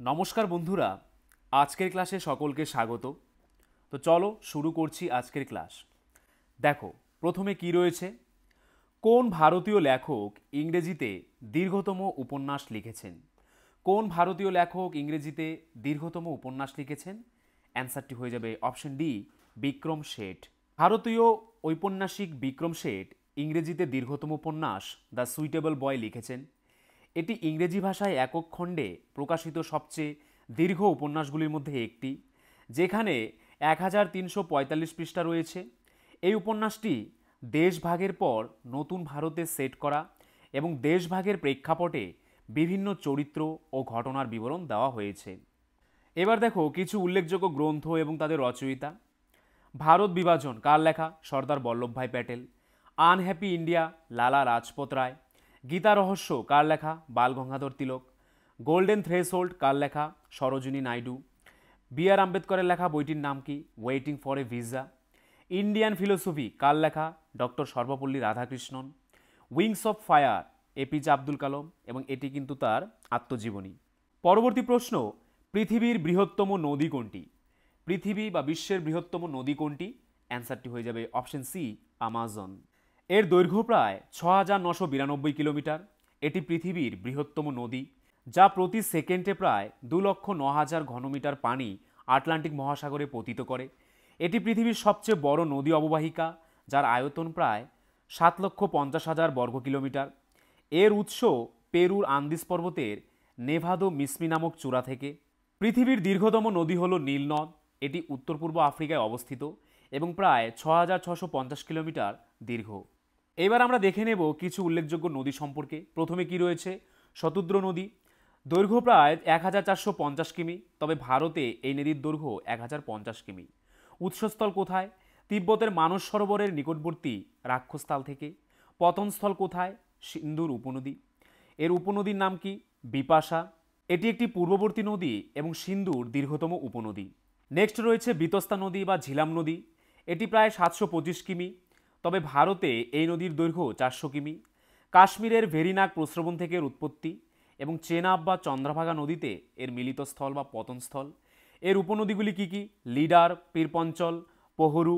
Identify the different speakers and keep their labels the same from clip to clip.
Speaker 1: নমস্কার বন্ধুরা, আজকের ক্লাসে সকলকে স্বাগত। তো চলো শুরু করছি আজকের ক্লাস। দেখো প্রথমে কি রয়েছে, কোন ভারতীয় লেখক ইংরেজিতে দীর্ঘতম উপন্যাস লিখেছেন? কোন ভারতীয় লেখক ইংরেজিতে দীর্ঘতম উপন্যাস লিখেছেন? অ্যান্সারটি হয়ে যাবে অপশন ডি, বিক্রম শেঠ। ভারতীয় ঔপন্যাসিক বিক্রম শেঠ ইংরেজিতে দীর্ঘতম উপন্যাস দ্য সুইটেবল বয় লিখেছেন। এটি ইংরেজি ভাষায় একক খণ্ডে প্রকাশিত সবচেয়ে দীর্ঘ উপন্যাসগুলির মধ্যে একটি, যেখানে 1345 পৃষ্ঠা রয়েছে। এই উপন্যাসটি দেশভাগের পর নতুন ভারতে সেট করা এবং দেশভাগের প্রেক্ষাপটে বিভিন্ন চরিত্র ও ঘটনার বিবরণ দেওয়া হয়েছে। এবার দেখো কিছু উল্লেখযোগ্য গ্রন্থ এবং তাদের রচয়িতা। ভারত বিভাজন কার লেখা? সর্দার বল্লভভাই প্যাটেল। Unhappy India Lala Lajpat Rai. গীতা রহস্য কার লেখা? বাল গঙ্গাধর তিলক। গোল্ডেন থ্রেশহোল্ড কার লেখা? সরোজিনী নাইডু। বি আর আম্বেদকরের লেখা বইটির নাম কি? Waiting for a visa. Indian philosophy কার লেখা? Doctor Sarvepalli Radhakrishnan. Wings of fire APJ Abdul Kalam, এবং এটি কিন্তু তার আত্মজীবনী। পরবর্তী প্রশ্ন, পৃথিবীর বৃহত্তম নদী কোনটি? পৃথিবী বা বিশ্বের বৃহত্তম নদী কোনটি? অ্যান্সারটি হয়ে যাবে অপশন সি, আমাজন। এর দৈর্ঘ্য প্রায় 6992 কিলোমিটার। এটি পৃথিবীর বৃহত্তম নদী, যা প্রতি সেকেন্ডে প্রায় 2,09,000 ঘনমিটার পানি আটলান্টিক মহাসাগরে পতিত করে। এটি পৃথিবীর সবচেয়ে বড় নদী অববাহিকা, যার আয়তন প্রায় 7,50,000 বর্গ কিলোমিটার। এর উৎস পেরুর আন্দিস পর্বতের নেভাদো মিসমি নামক চূড়া থেকে। পৃথিবীর দীর্ঘতম নদী হল নীল নদ। এটি উত্তর পূর্ব আফ্রিকায় অবস্থিত এবং প্রায় 6,650 কিলোমিটার দীর্ঘ। এবার আমরা দেখে নেব কিছু উল্লেখযোগ্য নদী সম্পর্কে। প্রথমে কি রয়েছে? শতুদ্র নদী, দৈর্ঘ্য প্রায় 1,450 কিমি, তবে ভারতে এই নদীর দৈর্ঘ্য 1,050 কিমি। উৎসস্থল কোথায়? তিব্বতের মানস সরোবরের নিকটবর্তী রাক্ষসতাল থেকে। পতনস্থল কোথায়? সিন্ধুর উপনদী। এর উপনদীর নাম কি? বিপাশা। এটি একটি পূর্ববর্তী নদী এবং সিন্ধুর দীর্ঘতম উপনদী। নেক্সট রয়েছে বিতস্তা নদী বা ঝিলাম নদী। এটি প্রায় 725 কিমি, তবে ভারতে এই নদীর দৈর্ঘ্য 400 কিমি। কাশ্মীরের ভেরিনাগ প্রস্রবণ থেকে এর উৎপত্তি এবং চেনাব বা চন্দ্রভাগা নদীতে এর মিলিতস্থল বা পতনস্থল। এর উপনদীগুলি কি কি? লিডার, পীরপঞ্চল, পোহরু।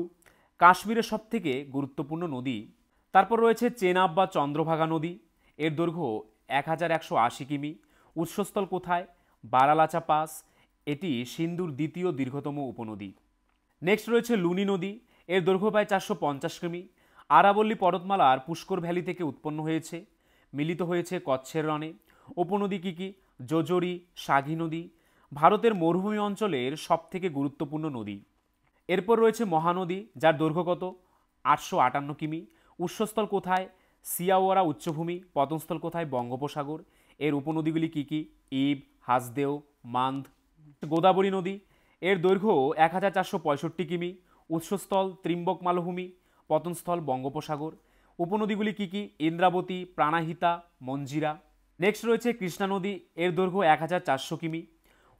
Speaker 1: কাশ্মীরের সবথেকে গুরুত্বপূর্ণ নদী। তারপর রয়েছে চেনাব বা চন্দ্রভাগা নদী। এর দৈর্ঘ্য 1,180 কিমি। উৎসস্থল কোথায়? বারালাচা পাস। এটি সিন্ধুর দ্বিতীয় দীর্ঘতম উপনদী। নেক্সট রয়েছে লুনি নদী। এর দৈর্ঘ্য প্রায় 450 কিমি। আরাবল্লী পর্বতমালার পুষ্কর ভ্যালি থেকে উৎপন্ন হয়েছে, মিলিত হয়েছে কচ্ছের রণে। উপনদী কি কি? যোজরি, সাঘি নদী। ভারতের মরুভূমি অঞ্চলের সবথেকে গুরুত্বপূর্ণ নদী। এরপর রয়েছে মহানদী, যার দৈর্ঘ্য কত? 858 কিমি। উৎসস্থল কোথায়? সিয়াওয়ারা উচ্চভূমি। পতনস্থল কোথায়? বঙ্গোপসাগর। এর উপনদীগুলি কি কি? ইব, হাসদেও, মান্দ। গোদাবরী নদী, এর দৈর্ঘ্য 1,465 কিমি। উৎসস্থল ত্রিম্বক মালভূমি। পতনস্থল বঙ্গোপসাগর। উপনদীগুলি কি কি? ইন্দ্রাবতী, প্রাণাহিতা, মঞ্জিরা। নেক্সট রয়েছে কৃষ্ণা নদী। এর দৈর্ঘ্য 1,400 কিমি।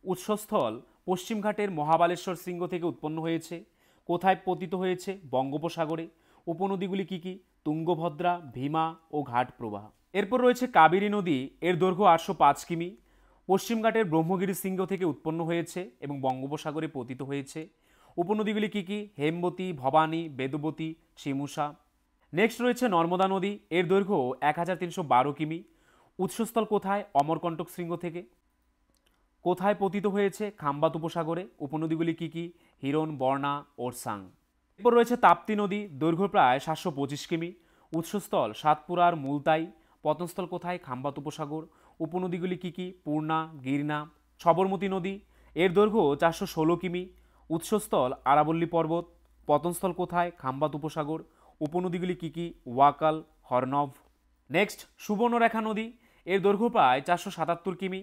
Speaker 1: উৎসস্থল পশ্চিমঘাটের মহাবালেশ্বর শৃঙ্গ থেকে উৎপন্ন হয়েছে। কোথায় পতিত হয়েছে? বঙ্গোপসাগরে। উপনদীগুলি কি কি? তুঙ্গভদ্রা, ভীমা ও ঘাট প্রবাহ। এরপর রয়েছে কাবেরী নদী। এর দৈর্ঘ্য 805 কিমি। পশ্চিমঘাটের ব্রহ্মগিরি শৃঙ্গ থেকে উৎপন্ন হয়েছে এবং বঙ্গোপসাগরে পতিত হয়েছে। উপনদীগুলি কি কি? হেমবতী, ভবানী, বেদবতী, শিমুষা। নেক্সট রয়েছে নর্মদা নদী। এর দৈর্ঘ্য 1,312 কিমি। উৎসস্থল কোথায়? অমরকণ্টক শৃঙ্গ থেকে। কোথায় পতিত হয়েছে? খাম্বাত উপসাগরে। উপনদীগুলি কি কি? হিরণ, বর্ণা, ওরসাং। এরপর রয়েছে তাপ্তি নদী। দৈর্ঘ্য প্রায় 725 কিমি। উৎসস্থল সাতপুরার মুলতাই। পতনস্থল কোথায়? খাম্বাত উপসাগর। উপনদীগুলি কি কি? পূর্ণা, গিরনা। সবরমতী নদী। এর দৈর্ঘ্য 416 কিমি। উৎসস্থল আরাবল্লী পর্বত। পতনস্থল কোথায়? খাম্বাত উপসাগর। উপনদীগুলি কি কি? ওয়াকাল, হরনভ। নেক্সট সুবর্ণরেখা নদী। এর দৈর্ঘ্য প্রায় 477 কিমি।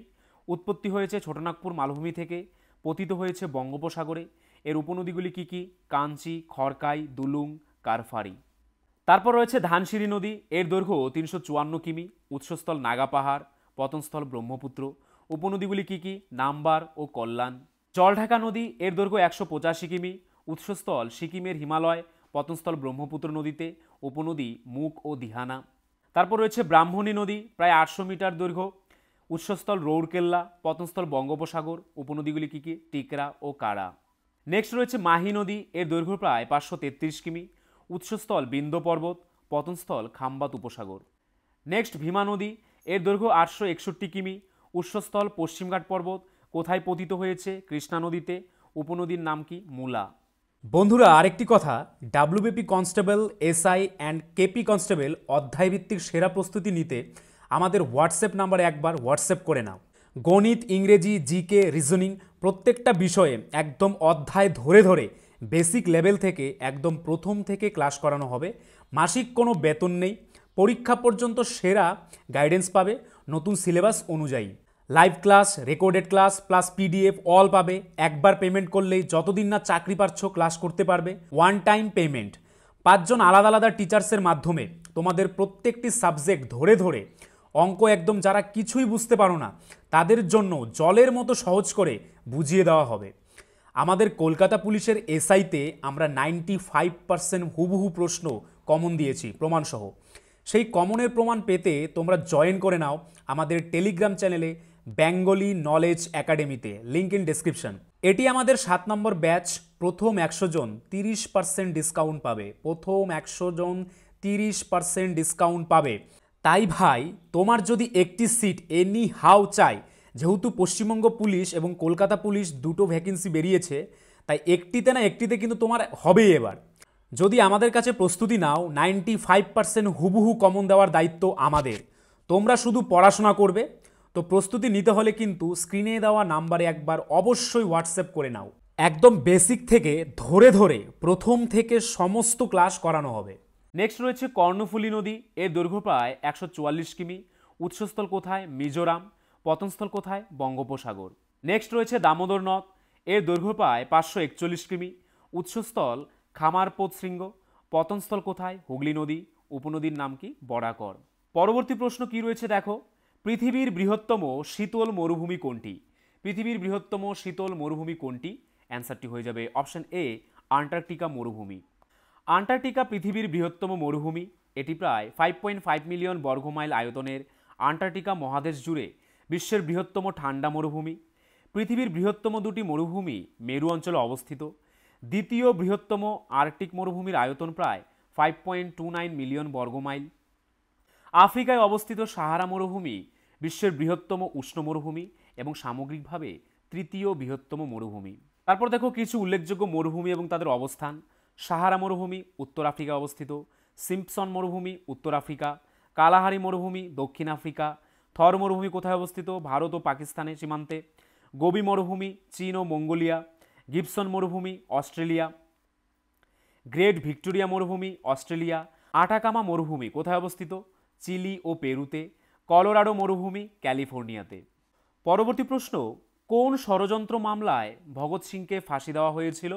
Speaker 1: উৎপত্তি হয়েছে ছোটনাগপুর মালভূমি থেকে, পতিত হয়েছে বঙ্গোপসাগরে। এর উপনদীগুলি কি কি? কাঞ্চি, খড়কাই, দুলুং, কারফারি। তারপর রয়েছে ধানসিঁড়ি নদী। এর দৈর্ঘ্য 354 কিমি। উৎসস্থল নাগা পাহাড়। পতনস্থল ব্রহ্মপুত্র। উপনদীগুলি কি কি? নাম্বার ও কল্যাণ। জলঢাকা নদী। এর দৈর্ঘ্য 185 কিমি। উৎসস্থল সিকিমের হিমালয়। পতনস্থল ব্রহ্মপুত্র নদীতে। উপনদী মুক ও দিহানা। তারপর রয়েছে ব্রাহ্মণী নদী, প্রায় 800 মিটার দৈর্ঘ্য। উৎসস্থল রৌরকেল্লা, পতনস্থল বঙ্গোপসাগর, উপনদীগুলি কী কী? টিকরা ও কারা। নেক্সট রয়েছে মাহি নদী, এর দৈর্ঘ্য প্রায় 533 কিমি, উৎসস্থল বিন্ধ্য পর্বত, পতনস্থল খাম্বাত উপসাগর। নেক্সট ভীমা নদী, এর দৈর্ঘ্য 861 কিমি, উৎসস্থল পশ্চিমঘাট পর্বত, কোথায় পতিত হয়েছে? কৃষ্ণা নদীতে, উপনদীর নাম কি? মূলা।
Speaker 2: বন্ধুরা, আরেকটি কথা, WBP constable, SI and KP constable অধ্যায়ভিত্তিক সেরা প্রস্তুতি নিতে আমাদের হোয়াটসঅ্যাপ নাম্বারে একবার হোয়াটসঅ্যাপ করে নাও। গণিত, ইংরেজি, জিকে, রিজনিং প্রত্যেকটা বিষয়ে একদম অধ্যায় ধরে ধরে বেসিক লেভেল থেকে একদম প্রথম থেকে ক্লাস করানো হবে। মাসিক কোনো বেতন নেই, পরীক্ষা পর্যন্ত সেরা গাইডেন্স পাবে নতুন সিলেবাস অনুযায়ী। Live class, recorded class plus PDF all পাবে। একবার পেমেন্ট করলেই যতদিন না চাকরি পাচ্ছ ক্লাস করতে পারবে। One time payment. 5 জন আলাদা আলাদা টিচার্সের মাধ্যমে তোমাদের প্রত্যেকটি সাবজেক্ট ধরে ধরে অঙ্ক একদম যারা কিছুই বুঝতে পারো না তাদের জন্য জলের মতো সহজ করে বুঝিয়ে দেওয়া হবে। আমাদের কলকাতা পুলিশের এসআইতে আমরা 95% হুবহু প্রশ্ন কমন দিয়েছি প্রমাণসহ। সেই কমনের প্রমাণ পেতে তোমরা জয়েন করে নাও আমাদের টেলিগ্রাম চ্যানেলে বেঙ্গলি নলেজ একাডেমিতে, লিঙ্ক ইন ডেসক্রিপশন। এটি আমাদের 7 নম্বর ব্যাচ। প্রথম 100 জন 30% ডিসকাউন্ট পাবে। প্রথম 100 জন 30% ডিসকাউন্ট পাবে। তাই ভাই, তোমার যদি একটি সিট এনি হাউ চাই, যেহেতু পশ্চিমবঙ্গ পুলিশ এবং কলকাতা পুলিশ দুটো ভ্যাকেন্সি বেরিয়েছে, তাই একটিতে না একটিতে কিন্তু তোমার হবেই এবার। যদি আমাদের কাছে প্রস্তুতি নাও, 95% হুবহু কমন দেওয়ার দায়িত্ব আমাদের। তোমরা শুধু পড়াশোনা করবে। তো প্রস্তুতি নিতে হলে কিন্তু স্ক্রিনে দেওয়া নাম্বারে একবার অবশ্যই হোয়াটসঅ্যাপ করে নাও। একদম বেসিক থেকে ধরে ধরে প্রথম থেকে সমস্ত ক্লাস করানো হবে।
Speaker 1: নেক্সট রয়েছে কর্ণফুলী নদী, এর দৈর্ঘ্য প্রায় 144 কিমি, উৎসস্থল কোথায়? মিজোরাম, পতনস্থল কোথায়? বঙ্গোপসাগর। নেক্সট রয়েছে দামোদর নদ, এর দৈর্ঘ্য প্রায় 541 কিমি, উৎসস্থল খামারপোত শৃঙ্গ, পতনস্থল কোথায়? হুগলি নদী, উপনদীর নাম কি? বরাকর। পরবর্তী প্রশ্ন কি রয়েছে দেখো, পৃথিবীর বৃহত্তম শীতল মরুভূমি কোনটি? পৃথিবীর বৃহত্তম শীতল মরুভূমি কোনটি? অ্যান্সারটি হয়ে যাবে অপশন এ, আন্টার্কটিকা মরুভূমি। আন্টার্কটিকা পৃথিবীর বৃহত্তম মরুভূমি। এটি প্রায় 5.5 মিলিয়ন বর্গমাইল আয়তনের আন্টার্কটিকা মহাদেশ জুড়ে বিশ্বের বৃহত্তম ঠান্ডা মরুভূমি। পৃথিবীর বৃহত্তম দুটি মরুভূমি মেরু অঞ্চলে অবস্থিত। দ্বিতীয় বৃহত্তম আর্কটিক মরুভূমির আয়তন প্রায় 5.29 মিলিয়ন বর্গমাইল। আফ্রিকায় অবস্থিত সাহারা মরুভূমি বিশ্বের বৃহত্তম উষ্ণ মরুভূমি এবং সামগ্রিকভাবে তৃতীয় বৃহত্তম মরুভূমি। তারপর দেখো কিছু উল্লেখযোগ্য মরুভূমি এবং তাদের অবস্থান। সাহারা মরুভূমি উত্তর আফ্রিকায় অবস্থিত, সিম্পসন মরুভূমি উত্তর আফ্রিকা, কালাহারি মরুভূমি দক্ষিণ আফ্রিকা, থর মরুভূমি কোথায় অবস্থিত? ভারত ও পাকিস্তানের সীমান্তে, গোবি মরুভূমি চীন ও মঙ্গোলিয়া, গিবসন মরুভূমি অস্ট্রেলিয়া, গ্রেট ভিক্টোরিয়া মরুভূমি অস্ট্রেলিয়া, আটাকামা মরুভূমি কোথায় অবস্থিত? চিলি ও পেরুতে, কলোরাডো মরুভূমি ক্যালিফোর্নিয়াতে। পরবর্তী প্রশ্ন, কোন ষড়যন্ত্র মামলায় ভগৎ সিংকে ফাঁসি দেওয়া হয়েছিল?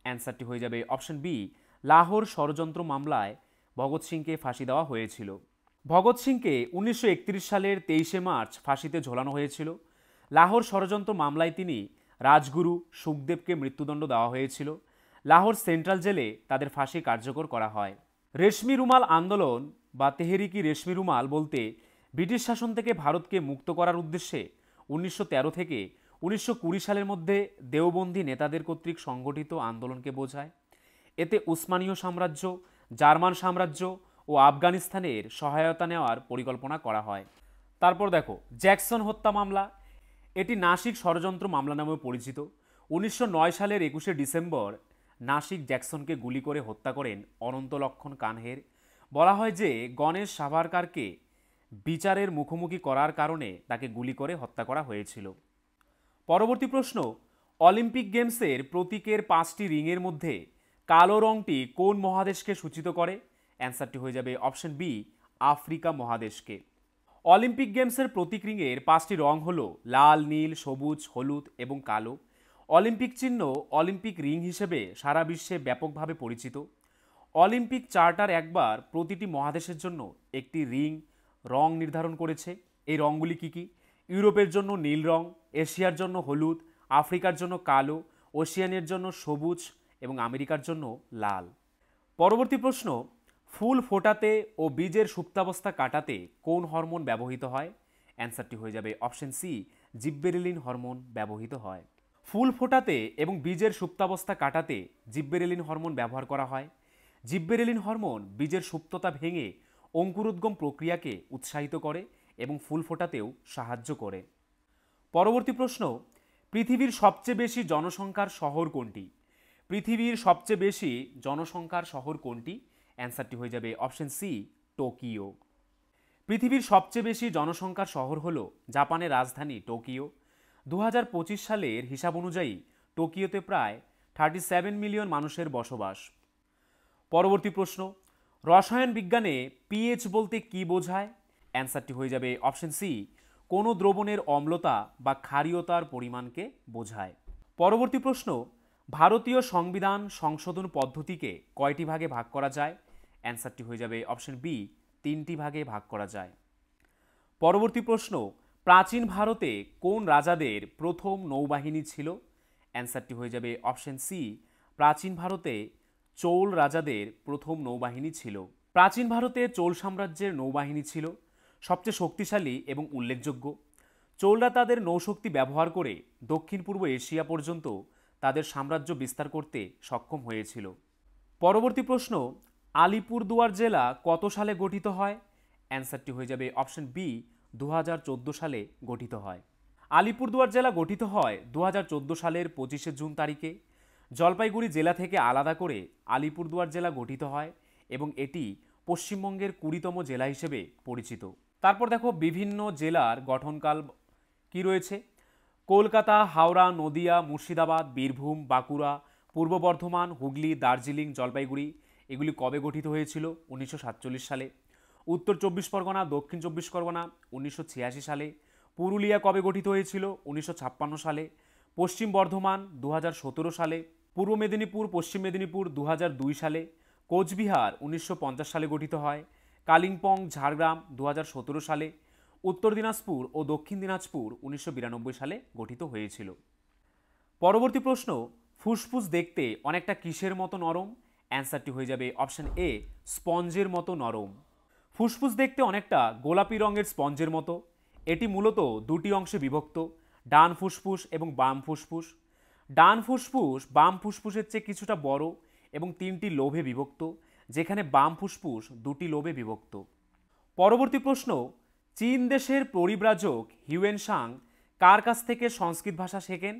Speaker 1: অ্যান্সারটি হয়ে যাবে অপশন বি, লাহোর ষড়যন্ত্র মামলায় ভগৎ সিংকে ফাঁসি দেওয়া হয়েছিল। ভগৎ সিংকে 1931 সালের 23শে মার্চ ফাঁসিতে ঝোলানো হয়েছিল। লাহোর ষড়যন্ত্র মামলায় তিনি রাজগুরু সুখদেবকে মৃত্যুদণ্ড দেওয়া হয়েছিল। লাহোর সেন্ট্রাল জেলে তাদের ফাঁসি কার্যকর করা হয়। রেশমি রুমাল আন্দোলন বা তেহরিকি রেশমি রুমাল বলতে ব্রিটিশ শাসন থেকে ভারতকে মুক্ত করার উদ্দেশ্যে 1913 থেকে 1920 সালের মধ্যে দেওবন্দি নেতাদের কর্তৃক সংগঠিত আন্দোলনকে বোঝায়। এতে উসমানীয় সাম্রাজ্য, জার্মান সাম্রাজ্য ও আফগানিস্তানের সহায়তা নেওয়ার পরিকল্পনা করা হয়। তারপর দেখো জ্যাকসন হত্যা মামলা, এটি নাসিক ষড়যন্ত্র মামলা নামেও পরিচিত। 1909 সালের 21শে ডিসেম্বর নাসিক জ্যাকসনকে গুলি করে হত্যা করেন অনন্তলক্ষণ কানহের। বলা হয় যে গণেশ সাভারকারকে বিচারের মুখোমুখি করার কারণে তাকে গুলি করে হত্যা করা হয়েছিল। পরবর্তী প্রশ্ন, অলিম্পিক গেমসের প্রতীকের 5টি রিংয়ের মধ্যে কালো রংটি কোন মহাদেশকে সূচিত করে? অ্যান্সারটি হয়ে যাবে অপশন বি, আফ্রিকা মহাদেশকে। অলিম্পিক গেমসের প্রতীক রিংয়ের 5টি রং হল লাল, নীল, সবুজ, হলুদ এবং কালো। অলিম্পিক চিহ্ন অলিম্পিক রিং হিসেবে সারা বিশ্বে ব্যাপকভাবে পরিচিত। অলিম্পিক চার্টার একবার প্রতিটি মহাদেশের জন্য একটি রং নির্ধারণ করেছে। এই রঙগুলি কী কী? ইউরোপের জন্য নীল রং, এশিয়ার জন্য হলুদ, আফ্রিকার জন্য কালো, ওশিয়ানের জন্য সবুজ এবং আমেরিকার জন্য লাল। পরবর্তী প্রশ্ন, ফুল ফোটাতে ও বীজের সুপ্তাবস্থা কাটাতে কোন হরমোন ব্যবহৃত হয়? অ্যান্সারটি হয়ে যাবে অপশন সি, জিব্বেরেলিন হরমোন ব্যবহৃত হয়। ফুল ফোটাতে এবং বীজের সুপ্তাবস্থা কাটাতে জিব্বেরেলিন হরমোন ব্যবহার করা হয়। জিব্বেরেলিন হরমোন বীজের সুপ্ততা ভেঙে অঙ্কুরোদ্গম প্রক্রিয়াকে উৎসাহিত করে এবং ফুল ফোটাতেও সাহায্য করে। পরবর্তী প্রশ্ন, পৃথিবীর সবচেয়ে বেশি জনসংখ্যার শহর কোনটি? পৃথিবীর সবচেয়ে বেশি জনসংখ্যার শহর কোনটি? অ্যান্সারটি হয়ে যাবে অপশন সি, টোকিও। পৃথিবীর সবচেয়ে বেশি জনসংখ্যার শহর হল জাপানের রাজধানী টোকিও। 2025 সালের হিসাব অনুযায়ী টোকিওতে প্রায় 37 মিলিয়ন মানুষের বসবাস। পরবর্তী প্রশ্ন, রসায়ন বিজ্ঞানে পিএইচ বলতে কি বোঝায়? অ্যান্সারটি হয়ে যাবে অপশন সি, কোনো দ্রবণের অম্লতা বা ক্ষারীয়তার পরিমাণকে বোঝায়। পরবর্তী প্রশ্ন, ভারতীয় সংবিধান সংশোধন পদ্ধতিকে কয়টি ভাগে ভাগ করা যায়? অ্যান্সারটি হয়ে যাবে অপশন বি, 3টি ভাগে ভাগ করা যায়। পরবর্তী প্রশ্ন, প্রাচীন ভারতে কোন রাজাদের প্রথম নৌবাহিনী ছিল? অ্যান্সারটি হয়ে যাবে অপশন সি, প্রাচীন ভারতে চোল রাজাদের প্রথম নৌবাহিনী ছিল। প্রাচীন ভারতে চোল সাম্রাজ্যের নৌবাহিনী ছিল সবচেয়ে শক্তিশালী এবং উল্লেখযোগ্য। চোলরা তাদের নৌশক্তি ব্যবহার করে দক্ষিণ পূর্ব এশিয়া পর্যন্ত তাদের সাম্রাজ্য বিস্তার করতে সক্ষম হয়েছিল। পরবর্তী প্রশ্ন, আলিপুরদুয়ার জেলা কত সালে গঠিত হয়? অ্যান্সারটি হয়ে যাবে অপশন বি, 2014 সালে গঠিত হয়। আলিপুরদুয়ার জেলা গঠিত হয় 2014 সালের 25শে জুন তারিখে। জলপাইগুড়ি জেলা থেকে আলাদা করে আলিপুরদুয়ার জেলা গঠিত হয় এবং এটি পশ্চিমবঙ্গের 20তম জেলা হিসেবে পরিচিত। তারপর দেখো বিভিন্ন জেলার গঠনকাল কি রয়েছে। কলকাতা, হাওড়া, নদিয়া, মুর্শিদাবাদ, বীরভূম, বাঁকুড়া, পূর্ব বর্ধমান, হুগলি, দার্জিলিং, জলপাইগুড়ি এগুলি কবে গঠিত হয়েছিল? 1947 সালে। উত্তর 24 পরগনা, দক্ষিণ 24 পরগনা 1986 সালে। পুরুলিয়া কবে গঠিত হয়েছিল? 1956 সালে। পশ্চিম বর্ধমান 2017 সালে। পূর্ব মেদিনীপুর, পশ্চিম মেদিনীপুর 2002 সালে। কোচবিহার 1950 সালে গঠিত হয়। কালিম্পং, ঝাড়গ্রাম 2017 সালে। উত্তর দিনাজপুর ও দক্ষিণ দিনাজপুর 1992 সালে গঠিত হয়েছিল। পরবর্তী প্রশ্ন, ফুসফুস দেখতে অনেকটা কিসের মতো নরম? অ্যান্সারটি হয়ে যাবে অপশন এ, স্পঞ্জের মতো নরম। ফুসফুস দেখতে অনেকটা গোলাপি রঙের স্পঞ্জের মতো। এটি মূলত দুটি অংশে বিভক্ত, ডান ফুসফুস এবং বাম ফুসফুস। ডান ফুসফুস বাম ফুসফুসের চেয়ে কিছুটা বড় এবং 3টি লোবে বিভক্ত, যেখানে বাম ফুসফুস 2টি লোবে বিভক্ত। পরবর্তী প্রশ্ন, চীন দেশের পরিব্রাজক হিউয়েনসাং কার কাছ থেকে সংস্কৃত ভাষা শেখেন?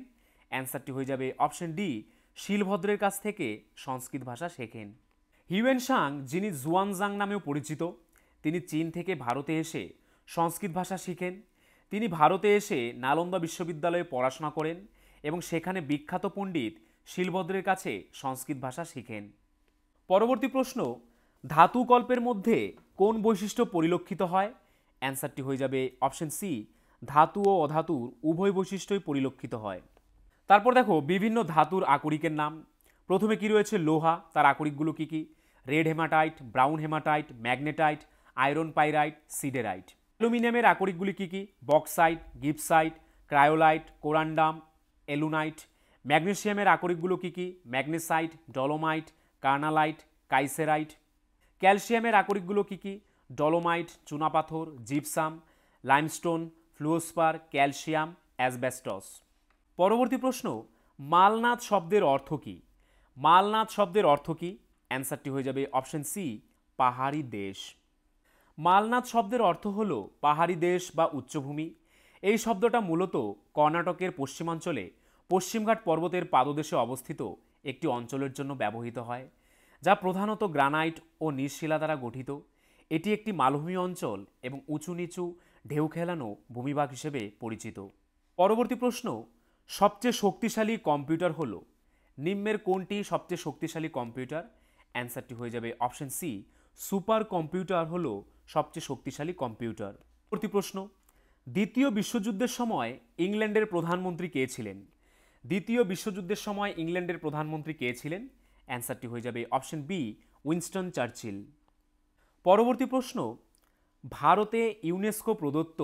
Speaker 1: অ্যান্সারটি হয়ে যাবে অপশন ডি, শিলভদ্রের কাছ থেকে সংস্কৃত ভাষা শেখেন। হিউয়েনসাং, যিনি জুয়ানজাং নামেও পরিচিত, তিনি চীন থেকে ভারতে এসে সংস্কৃত ভাষা শিখেন। তিনি ভারতে এসে নালন্দা বিশ্ববিদ্যালয়ে পড়াশোনা করেন এবং সেখানে বিখ্যাত পণ্ডিত শিলভদ্রের কাছে সংস্কৃত ভাষা শিখেন। পরবর্তী প্রশ্ন, ধাতুকল্পের মধ্যে কোন বৈশিষ্ট্য পরিলক্ষিত হয়? অ্যান্সারটি হয়ে যাবে অপশন সি, ধাতু ও অধাতুর উভয় বৈশিষ্ট্যই পরিলক্ষিত হয়। তারপর দেখো বিভিন্ন ধাতুর আকরিকের নাম। প্রথমে কি রয়েছে? লোহা, তার আকরিকগুলো কি কি? Red hematite, brown hematite, magnetite, iron pyrite, siderite. অ্যালুমিনিয়ামের আকরিকগুলি কি কি? Bauxite, gibbsite, cryolite, corundum, alunite. ম্যাগনেসিয়ামের আকরিকগুলো কি কি? Magnesite, dolomite, carnallite, kieserite. ক্যালসিয়ামের আকরিকগুলো কি কি? ডলোমাইট, চুনাপাথর, gypsum, limestone, fluorspar, calcium, asbestos. পরবর্তী প্রশ্ন, মালনাদ শব্দের অর্থ কী? মালনাদ শব্দের অর্থ কী? অ্যান্সারটি হয়ে যাবে অপশন সি, পাহাড়ি দেশ। মালনাদ শব্দের অর্থ হল পাহাড়ি দেশ বা উচ্চভূমি। এই শব্দটা মূলত কর্ণাটকের পশ্চিমাঞ্চলে পশ্চিমঘাট পর্বতের পাদদেশে অবস্থিত একটি অঞ্চলের জন্য ব্যবহৃত হয়, যা প্রধানত গ্রানাইট ও নিশশিলা দ্বারা গঠিত। এটি একটি মালভূমি অঞ্চল এবং উঁচু নিচু ঢেউ খেলানো ভূমিভাগ হিসেবে পরিচিত। পরবর্তী প্রশ্ন, সবচেয়ে শক্তিশালী কম্পিউটার হলো? নিম্নের কোনটি সবচেয়ে শক্তিশালী কম্পিউটার? অ্যান্সারটি হয়ে যাবে অপশন সি, সুপার কম্পিউটার হলো সবচেয়ে শক্তিশালী কম্পিউটার। পরবর্তী প্রশ্ন, দ্বিতীয় বিশ্বযুদ্ধের সময় ইংল্যান্ডের প্রধানমন্ত্রী কে ছিলেন? দ্বিতীয় বিশ্বযুদ্ধের সময় ইংল্যান্ডের প্রধানমন্ত্রী কে ছিলেন? অ্যান্সারটি হয়ে যাবে অপশন বি, উইনস্টন চার্চিল। পরবর্তী প্রশ্ন, ভারতে ইউনেস্কো প্রদত্ত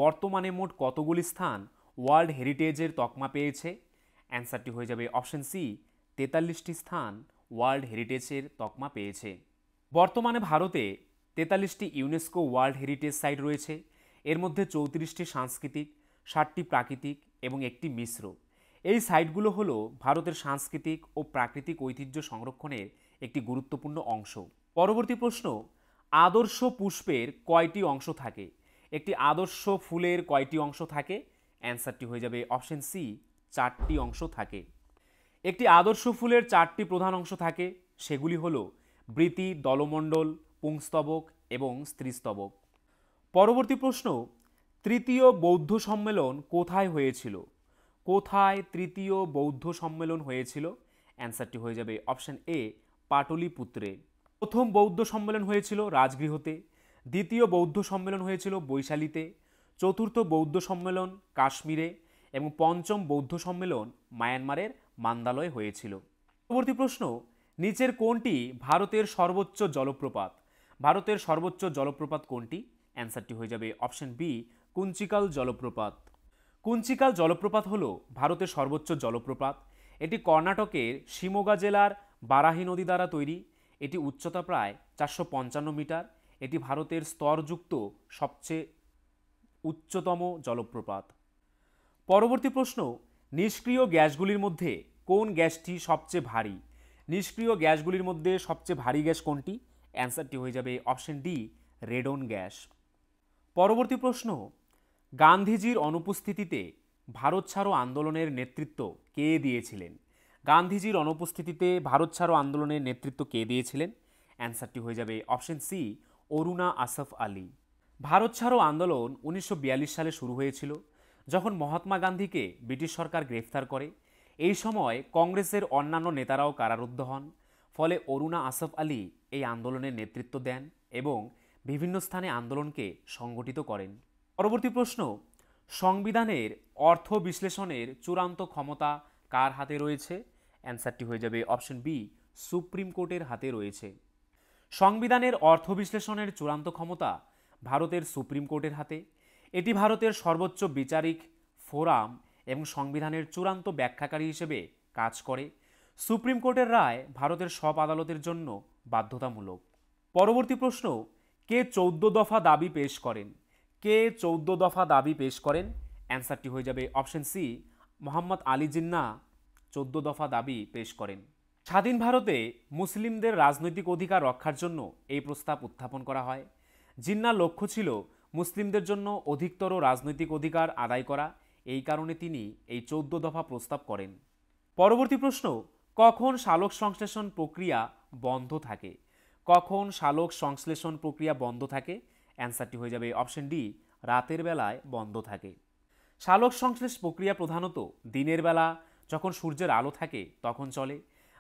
Speaker 1: বর্তমানে মোট কতগুলি স্থান ওয়ার্ল্ড হেরিটেজের তকমা পেয়েছে? অ্যান্সারটি হয়ে যাবে অপশন সি, 43টি স্থান ওয়ার্ল্ড হেরিটেজের তকমা পেয়েছে। বর্তমানে ভারতে 43টি ইউনেস্কো ওয়ার্ল্ড হেরিটেজ সাইট রয়েছে এর মধ্যে 34টি সাংস্কৃতিক, 60টি প্রাকৃতিক এবং একটি মিশ্র। এই সাইটগুলো হলো ভারতের সাংস্কৃতিক ও প্রাকৃতিক ঐতিহ্য সংরক্ষণের একটি গুরুত্বপূর্ণ অংশ। পরবর্তী প্রশ্ন, আদর্শ পুষ্পের কয়টি অংশ থাকে? একটি আদর্শ ফুলের কয়টি অংশ থাকে? অ্যান্সারটি হয়ে যাবে অপশন সি, 4টি অংশ থাকে। একটি আদর্শ ফুলের 4টি প্রধান অংশ থাকে, সেগুলি হলো বৃতি, দলমণ্ডল, পুংস্তবক এবং স্ত্রীস্তবক। পরবর্তী প্রশ্ন, তৃতীয় বৌদ্ধ সম্মেলন কোথায় হয়েছিল? কোথায় তৃতীয় বৌদ্ধ সম্মেলন হয়েছিল? অ্যান্সারটি হয়ে যাবে অপশন এ, পাটলিপুত্রে। প্রথম বৌদ্ধ সম্মেলন হয়েছিল রাজগৃহতে, দ্বিতীয় বৌদ্ধ সম্মেলন হয়েছিল বৈশালীতে, চতুর্থ বৌদ্ধ সম্মেলন কাশ্মীরে এবং পঞ্চম বৌদ্ধ সম্মেলন মায়ানমারের মান্দালয়ে হয়েছিল। পরবর্তী প্রশ্ন, নিচের কোনটি ভারতের সর্বোচ্চ জলপ্রপাত? ভারতের সর্বোচ্চ জলপ্রপাত কোনটি? অ্যান্সারটি হয়ে যাবে অপশন বি, কুঞ্চিকাল জলপ্রপাত। কুঞ্চিকাল জলপ্রপাত হল ভারতের সর্বোচ্চ জলপ্রপাত। এটি কর্ণাটকের শিমোগা জেলার বারাহি নদী দ্বারা তৈরি। এটি উচ্চতা প্রায় 455 মিটার। এটি ভারতের স্তরযুক্ত সবচেয়ে উচ্চতম জলপ্রপাত। পরবর্তী প্রশ্ন, নিষ্ক্রিয় গ্যাসগুলির মধ্যে কোন গ্যাসটি সবচেয়ে ভারী? নিষ্ক্রিয় গ্যাসগুলির মধ্যে সবচেয়ে ভারী গ্যাস কোনটি? অ্যান্সারটি হয়ে যাবে অপশন ডি, রেডন গ্যাস। পরবর্তী প্রশ্ন, গান্ধীজির অনুপস্থিতিতে ভারত ছাড়ো আন্দোলনের নেতৃত্ব কে দিয়েছিলেন? গান্ধীজির অনুপস্থিতিতে ভারত ছাড়ো আন্দোলনের নেতৃত্ব কে দিয়েছিলেন? অ্যান্সারটি হয়ে যাবে অপশন সি, অরুণা আসফ আলী। ভারত ছাড়ো আন্দোলন 1942 সালে শুরু হয়েছিল, যখন মহাত্মা গান্ধীকে ব্রিটিশ সরকার গ্রেফতার করে। এই সময় কংগ্রেসের অন্যান্য নেতারাও কারারুদ্ধ হন। ফলে অরুণা আসফ আলী এই আন্দোলনের নেতৃত্ব দেন এবং বিভিন্ন স্থানে আন্দোলনকে সংগঠিত করেন। পরবর্তী প্রশ্ন, সংবিধানের অর্থ বিশ্লেষণের চূড়ান্ত ক্ষমতা কার হাতে রয়েছে? অ্যান্সারটি হয়ে যাবে অপশন বি, সুপ্রিম কোর্টের হাতে রয়েছে। সংবিধানের অর্থ বিশ্লেষণের চূড়ান্ত ক্ষমতা ভারতের সুপ্রিম কোর্টের হাতে। এটি ভারতের সর্বোচ্চ বিচারিক ফোরাম এবং সংবিধানের চূড়ান্ত ব্যাখ্যাকারী হিসেবে কাজ করে। সুপ্রিম কোর্টের রায় ভারতের সব আদালতের জন্য বাধ্যতামূলক। পরবর্তী প্রশ্ন, কে 14 দফা দাবি পেশ করেন? কে 14 দফা দাবি পেশ করেন? অ্যান্সারটি হয়ে যাবে অপশন সি, মোহাম্মদ আলী জিন্নাহ 14 দফা দাবি পেশ করেন। স্বাধীন ভারতে মুসলিমদের রাজনৈতিক অধিকার রক্ষার জন্য এই প্রস্তাব উত্থাপন করা হয়। জিন্নাহর লক্ষ্য ছিল মুসলিমদের জন্য অধিকতর রাজনৈতিক অধিকার আদায় করা। এই কারণে তিনি এই 14 দফা প্রস্তাব করেন। পরবর্তী প্রশ্ন, কখন সালোক সংশ্লেষণ প্রক্রিয়া বন্ধ থাকে? কখন সালোক সংশ্লেষণ প্রক্রিয়া বন্ধ থাকে? অ্যান্সারটি হয়ে যাবে অপশন ডি, রাতের বেলায় বন্ধ থাকে। সালোক সংশ্লেষ প্রক্রিয়া প্রধানত দিনের বেলা যখন সূর্যের আলো থাকে তখন চলে।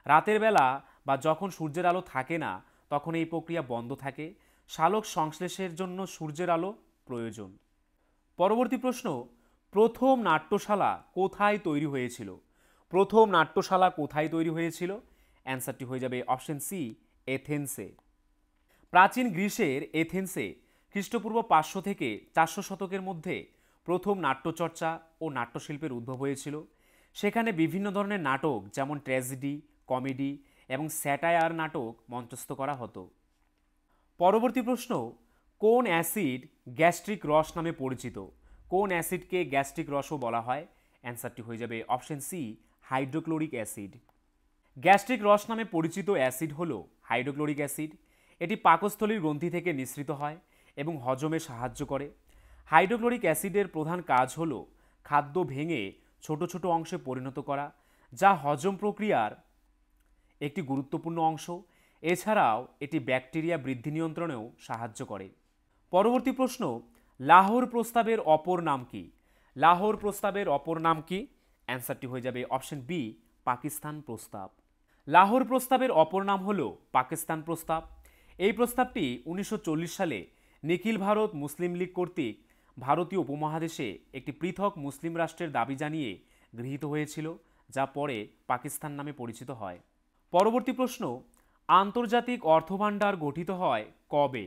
Speaker 1: রাতের বেলা বা যখন সূর্যের আলো থাকে না তখন এই প্রক্রিয়া বন্ধ থাকে। সালোক সংশ্লেষের জন্য সূর্যের আলো প্রয়োজন। পরবর্তী প্রশ্ন, প্রথম নাট্যশালা কোথায় তৈরি হয়েছিল? প্রথম নাট্যশালা কোথায় তৈরি হয়েছিল? অ্যান্সারটি হয়ে যাবে অপশন সি, এথেন্সে। প্রাচীন গ্রিসের এথেন্সে খ্রিস্টপূর্ব 500 থেকে 400 শতকের মধ্যে প্রথম নাট্যচর্চা ও নাট্যশিল্পের উদ্ভব হয়েছিল। সেখানে বিভিন্ন ধরনের নাটক যেমন ট্র্যাজেডি, কমেডি এবং স্যাটায়ার নাটক মঞ্চস্থ করা হতো। পরবর্তী প্রশ্ন, কোন অ্যাসিড গ্যাস্ট্রিক রস নামে পরিচিত? কোন অ্যাসিডকে গ্যাস্ট্রিক রসও বলা হয়? অ্যান্সারটি হয়ে যাবে option C, hydrochloric acid. Gastric রস নামে পরিচিত অ্যাসিড হলো হাইড্রোক্লোরিক অ্যাসিড। এটি পাকস্থলীর গ্রন্থি থেকে নিঃসৃত হয় এবং হজমে সাহায্য করে। হাইড্রোক্লোরিক অ্যাসিডের প্রধান কাজ হলো খাদ্য ভেঙে ছোট ছোট অংশে পরিণত করা, যা হজম প্রক্রিয়ার একটি গুরুত্বপূর্ণ অংশ। এছাড়াও এটি ব্যাকটেরিয়া বৃদ্ধি নিয়ন্ত্রণেও সাহায্য করে। পরবর্তী প্রশ্ন, লাহোর প্রস্তাবের অপর নাম কি? লাহোর প্রস্তাবের অপর নাম কি? অ্যান্সারটি হয়ে যাবে অপশন বি, পাকিস্তান প্রস্তাব। লাহোর প্রস্তাবের অপর নাম হলো পাকিস্তান প্রস্তাব। এই প্রস্তাবটি 1940 সালে নিখিল ভারত মুসলিম লীগ কর্তৃক ভারতীয় উপমহাদেশে একটি পৃথক মুসলিম রাষ্ট্রের দাবি জানিয়ে গৃহীত হয়েছিল, যা পরে পাকিস্তান নামে পরিচিত হয়। পরবর্তী প্রশ্ন, আন্তর্জাতিক অর্থভাণ্ডার গঠিত হয় কবে?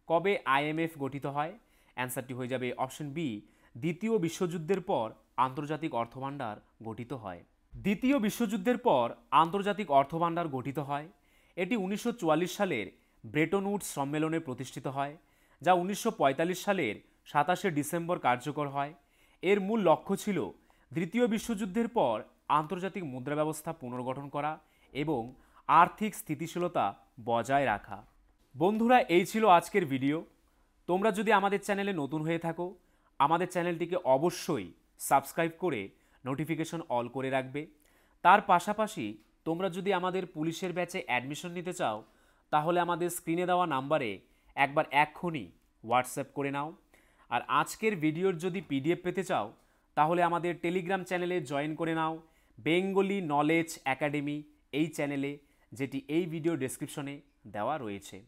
Speaker 1: কবে IMF গঠিত হয়? অ্যান্সারটি হয়ে যাবে অপশন বি, দ্বিতীয় বিশ্বযুদ্ধের পর আন্তর্জাতিক অর্থভাণ্ডার গঠিত হয়। দ্বিতীয় বিশ্বযুদ্ধের পর আন্তর্জাতিক অর্থভাণ্ডার গঠিত হয়। এটি 1944 সালের ব্রেটন উডস সম্মেলনে প্রতিষ্ঠিত হয়, যা 1945 সালের ডিসেম্বর কার্যকর হয়। এর মূল লক্ষ্য ছিল দ্বিতীয় বিশ্বযুদ্ধের পর আন্তর্জাতিক মুদ্রা ব্যবস্থা পুনর্গঠন করা এবং আর্থিক স্থিতিশীলতা বজায় রাখা। বন্ধুরা, এই ছিল আজকের ভিডিও। তোমরা যদি আমাদের চ্যানেলে নতুন হয়ে থাকো, আমাদের চ্যানেলটিকে অবশ্যই সাবস্ক্রাইব করে নোটিফিকেশন অল করে রাখবে। তার পাশাপাশি তোমরা যদি আমাদের পুলিশের ব্যাচে অ্যাডমিশন নিতে চাও, তাহলে আমাদের স্ক্রিনে দেওয়া নাম্বারে একবার এক্ষুনি হোয়াটসঅ্যাপ করে নাও। আর আজকের ভিডিওর যদি পিডিএফ পেতে চাও, তাহলে আমাদের টেলিগ্রাম চ্যানেলে জয়েন করে নাও, বেঙ্গলি নলেজ একাডেমি এই চ্যানেলে, যেটি এই ভিডিও ডেসক্রিপশনে দেওয়া রয়েছে।